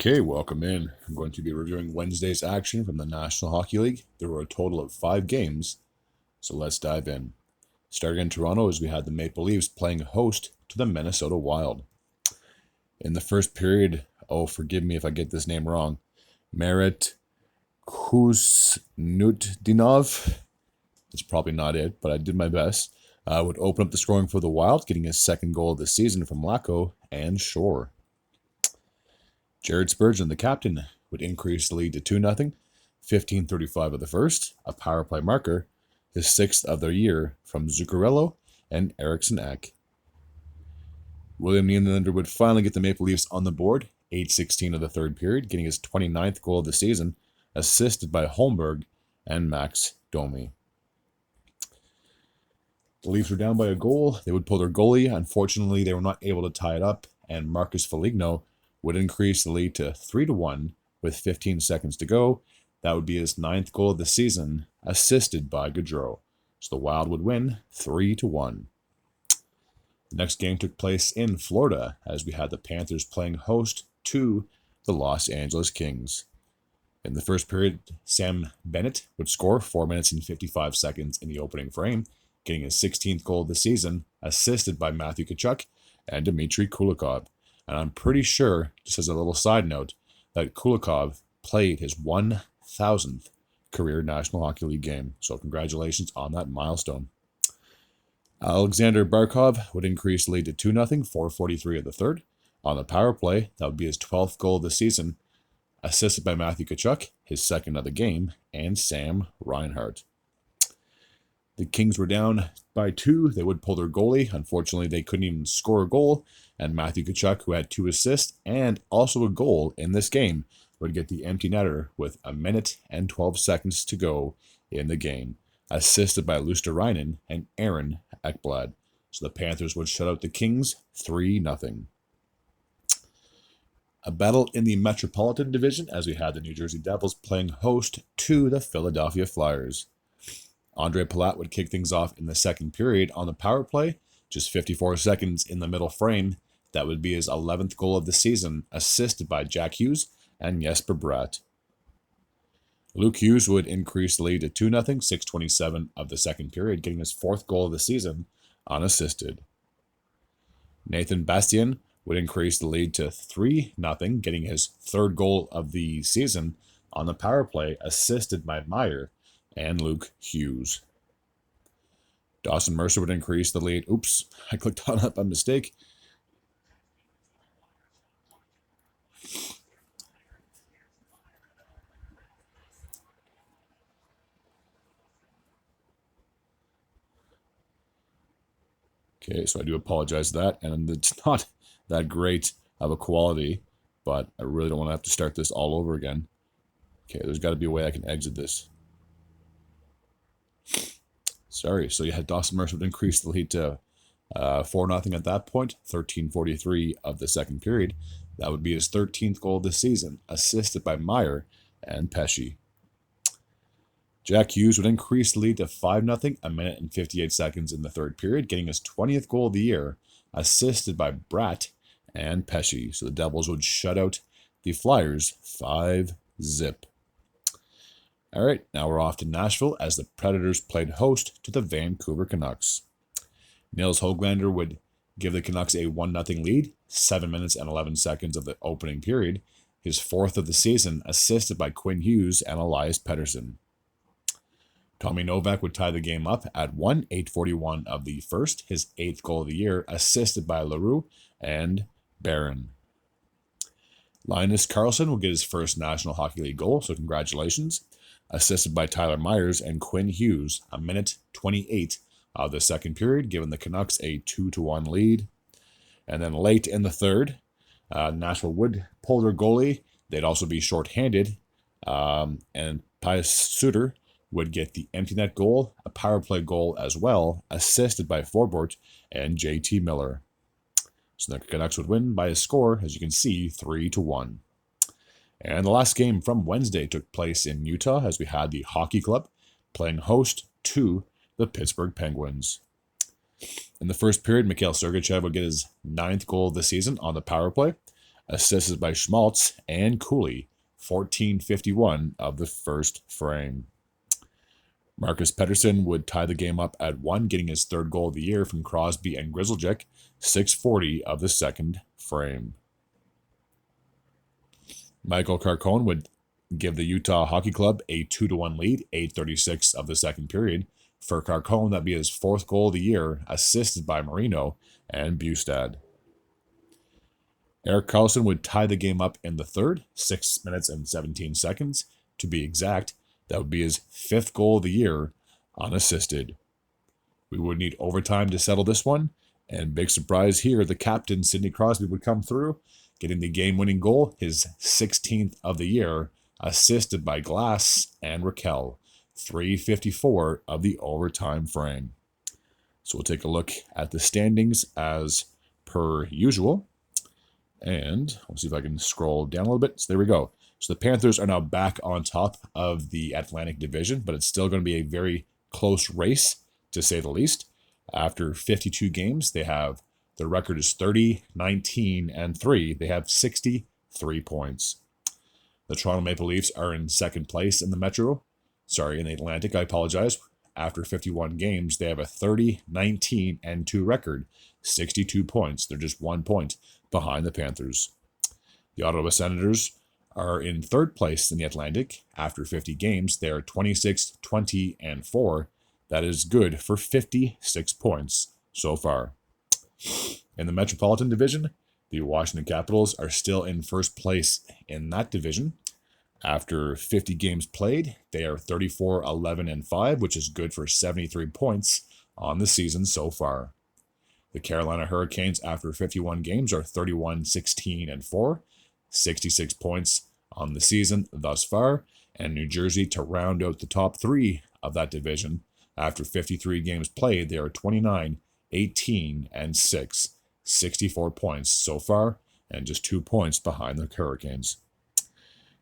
Okay, welcome in. I'm going to be reviewing Wednesday's action from the National Hockey League. There were a total of 5 games, so let's dive in. Starting in Toronto, as we had the Maple Leafs playing host to the Minnesota Wild. In the first period, forgive me if I get this name wrong, Merit Kuznetsov, that's probably not it, but I did my best, would open up the scoring for the Wild, getting his second goal of the season from Lacko and Shore. Jared Spurgeon, the captain, would increase the lead to 2-0, 15:35 of the first, a power play marker, his sixth of the year from Zuccarello and Eriksson Ek. William Nylander would finally get the Maple Leafs on the board, 8:16 of the third period, getting his 29th goal of the season, assisted by Holmberg and Max Domi. The Leafs were down by a goal. They would pull their goalie. Unfortunately, they were not able to tie it up, and Marcus Foligno would increase the lead to 3-1 with 15 seconds to go. That would be his 9th goal of the season, assisted by Gaudreau. So the Wild would win 3-1. The next game took place in Florida, as we had the Panthers playing host to the Los Angeles Kings. In the first period, Sam Bennett would score 4 minutes and 55 seconds in the opening frame, getting his 16th goal of the season, assisted by Matthew Tkachuk and Dmitry Kulikov. And I'm pretty sure, just as a little side note, that Kulikov played his 1,000th career National Hockey League game. So congratulations on that milestone. Alexander Barkov would increase the lead to 2-0, 4:43 of the third. On the power play, that would be his 12th goal of the season, assisted by Matthew Tkachuk, his second of the game, and Sam Reinhart. The Kings were down by 2. They would pull their goalie. Unfortunately, they couldn't even score a goal. And Matthew Tkachuk, who had 2 assists and also a goal in this game, would get the empty netter with 1 minute and 12 seconds to go in the game, assisted by Luosterainen and Aaron Ekblad. So the Panthers would shut out the Kings 3-0. A battle in the Metropolitan Division, as we had the New Jersey Devils playing host to the Philadelphia Flyers. Andre Palat would kick things off in the second period on the power play, just 54 seconds in the middle frame. That would be his 11th goal of the season, assisted by Jack Hughes and Jesper Bratt. Luke Hughes would increase the lead to 2-0, 6:27 of the second period, getting his 4th goal of the season unassisted. Nathan Bastian would increase the lead to 3-0, getting his 3rd goal of the season on the power play, assisted by Meyer and Luke Hughes. Dawson Mercer would increase the lead. Oops, I clicked on that by mistake. Okay, so I do apologize for that, and it's not that great of a quality, but I really don't want to have to start this all over again. Okay, there's got to be a way I can exit this. Sorry, so you had Dawson Mercer would increase the lead to 4-0 at that point, 13:43 of the second period. That would be his 13th goal of the season, assisted by Meyer and Pesce. Jack Hughes would increase the lead to 5-0, 1 minute and 58 seconds in the third period, getting his 20th goal of the year, assisted by Bratt and Pesce. So the Devils would shut out the Flyers 5-0. All right, now we're off to Nashville as the Predators played host to the Vancouver Canucks. Nils Höglander would give the Canucks a 1-0 lead, 7 minutes and 11 seconds of the opening period, his 4th of the season, assisted by Quinn Hughes and Elias Pettersson. Tommy Novak would tie the game up at 8:41 of the first, his 8th goal of the year, assisted by Leroux and Barron. Linus Karlsson will get his first National Hockey League goal, so congratulations, assisted by Tyler Myers and Quinn Hughes, 1 minute 28 of the second period, giving the Canucks a 2-1 lead. And then late in the third, Nashville would pull their goalie. They'd also be shorthanded, and Pius Suter would get the empty net goal, a power play goal as well, assisted by Forbort and JT Miller. So the Canucks would win by a score, as you can see, 3-1. And the last game from Wednesday took place in Utah, as we had the Hockey Club playing host to the Pittsburgh Penguins. In the first period, Mikhail Sergachev would get his 9th goal of the season on the power play, Assisted by Schmaltz and Cooley, 14:51 of the first frame. Marcus Pettersson would tie the game up at 1, getting his third goal of the year from Crosby and Grizzlejack, 6:40 of the second frame. Michael Carcone would give the Utah Hockey Club a 2-1 lead, 8:36 of the second period. For Carcone, that'd be his fourth goal of the year, assisted by Marino and Bustad. Erik Karlsson would tie the game up in the third, 6 minutes and 17 seconds. To be exact, that would be his fifth goal of the year, unassisted. We would need overtime to settle this one, and big surprise here, the captain, Sidney Crosby, would come through, getting the game-winning goal, his 16th of the year, assisted by Glass and Raquel, 3:54 of the overtime frame. So we'll take a look at the standings as per usual. And we'll see if I can scroll down a little bit. So there we go. So the Panthers are now back on top of the Atlantic Division, but it's still going to be a very close race, to say the least. After 52 games, their record is 30-19-3. They have 63 points. The Toronto Maple Leafs are in second place in the in the Atlantic, I apologize. After 51 games, they have a 30-19-2 record, 62 points. They're just 1 point behind the Panthers. The Ottawa Senators are in third place in the Atlantic. After 50 games, they are 26-20-4. That is good for 56 points so far. In the Metropolitan Division, the Washington Capitals are still in first place in that division. After 50 games played, they are 34-11-5, which is good for 73 points on the season so far. The Carolina Hurricanes, after 51 games, are 31-16-4, 66 points on the season thus far. And New Jersey, to round out the top three of that division, after 53 games played, they are 29-18-6, 64 points so far, and just 2 points behind the Hurricanes.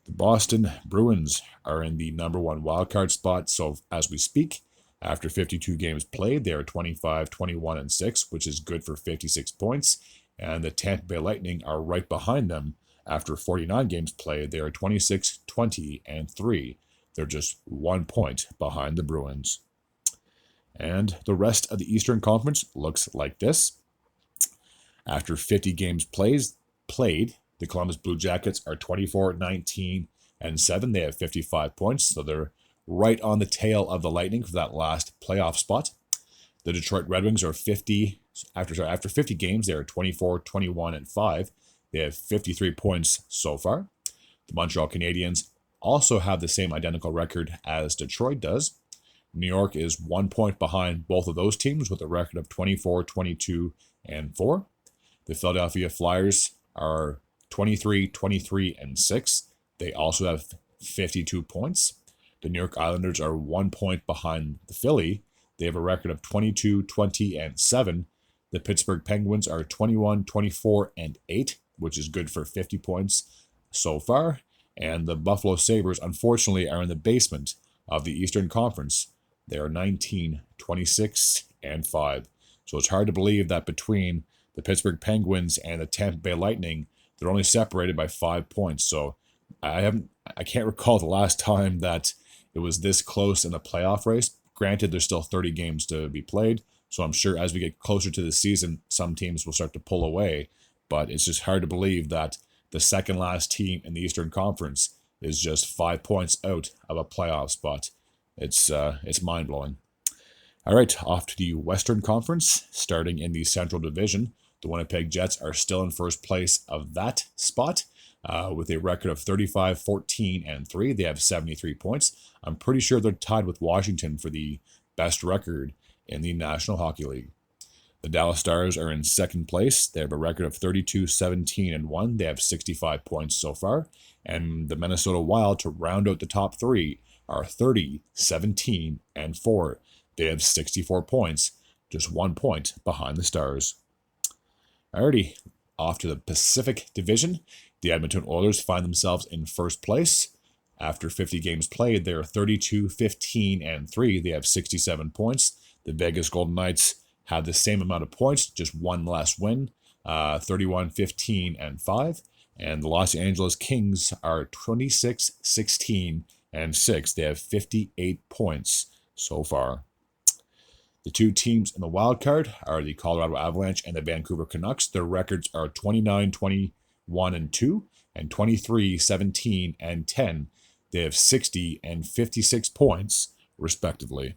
The Boston Bruins are in the number one wildcard spot, so as we speak, after 52 games played, they are 25-21-6, which is good for 56 points, and the Tampa Bay Lightning are right behind them. After 49 games played, they are 26-20-3. They're just 1 point behind the Bruins. And the rest of the Eastern Conference looks like this. After 50 games played, the Columbus Blue Jackets are 24-19-7. They have 55 points, so they're right on the tail of the Lightning for that last playoff spot. The Detroit Red Wings are after 50 games, they are 24-21-5. They have 53 points so far. The Montreal Canadiens also have the same identical record as Detroit does. New York is 1 point behind both of those teams with a record of 24-22-4. The Philadelphia Flyers are 23-23-6. They also have 52 points. The New York Islanders are 1 point behind the Philly. They have a record of 22-20-7. The Pittsburgh Penguins are 21-24-8, which is good for 50 points so far. And the Buffalo Sabres, unfortunately, are in the basement of the Eastern Conference. They are 19-26-5. So it's hard to believe that between the Pittsburgh Penguins and the Tampa Bay Lightning, they're only separated by 5 points. So I can't recall the last time that it was this close in a playoff race. Granted, there's still 30 games to be played, so I'm sure as we get closer to the season, some teams will start to pull away. But it's just hard to believe that the second last team in the Eastern Conference is just 5 points out of a playoff spot. It's mind-blowing. All right, off to the Western Conference, starting in the Central Division. The Winnipeg Jets are still in first place of that spot with a record of 35-14-3. They have 73 points. I'm pretty sure they're tied with Washington for the best record in the National Hockey League. The Dallas Stars are in second place. They have a record of 32-17-1. They have 65 points so far. And the Minnesota Wild, to round out the top three, are 30-17-4. They have 64 points, just 1 point behind the Stars. Alrighty, off to the Pacific Division. The Edmonton Oilers find themselves in first place. After 50 games played, they are 32-15-3. They have 67 points. The Vegas Golden Knights have the same amount of points, just one less win, 31-15-5. And the Los Angeles Kings are 26-16-6. They have 58 points so far. The two teams in the wild card are the Colorado Avalanche and the Vancouver Canucks. Their records are 29-21-2 and 23-17-10. They have 60 and 56 points, respectively.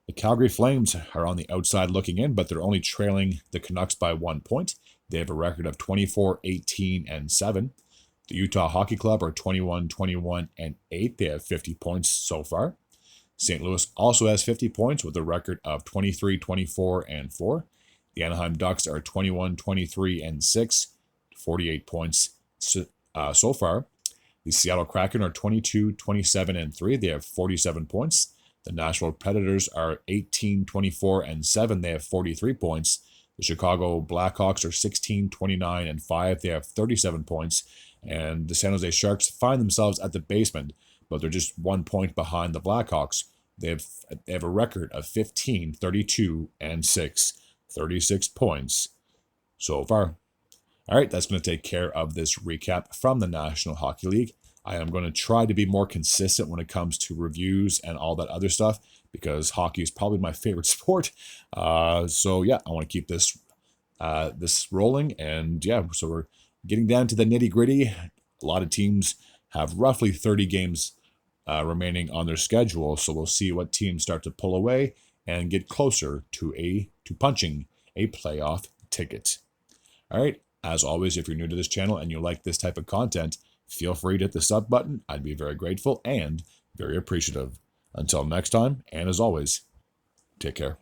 The Calgary Flames are on the outside looking in, but they're only trailing the Canucks by 1 point. They have a record of 24-18-7. The Utah Hockey Club are 21-21-8. They have 50 points so far. St. Louis also has 50 points with a record of 23-24-4. The Anaheim Ducks are 21-23-6, 48 points so far. The Seattle Kraken are 22-27-3. They have 47 points. The Nashville Predators are 18-24-7. They have 43 points. The Chicago Blackhawks are 16-29-5. They have 37 points. And the San Jose Sharks find themselves at the basement, but they're just 1 point behind the Blackhawks. They have a record of 15-32-6, 36 points so far. All right, that's going to take care of this recap from the National Hockey League. I am going to try to be more consistent when it comes to reviews and all that other stuff, because hockey is probably my favorite sport. So yeah, I want to keep this rolling, and yeah, so we're getting down to the nitty-gritty. A lot of teams have roughly 30 games remaining on their schedule, so we'll see what teams start to pull away and get closer to punching a playoff ticket. All right, as always, if you're new to this channel and you like this type of content, feel free to hit the sub button. I'd be very grateful and very appreciative. Until next time, and as always, take care.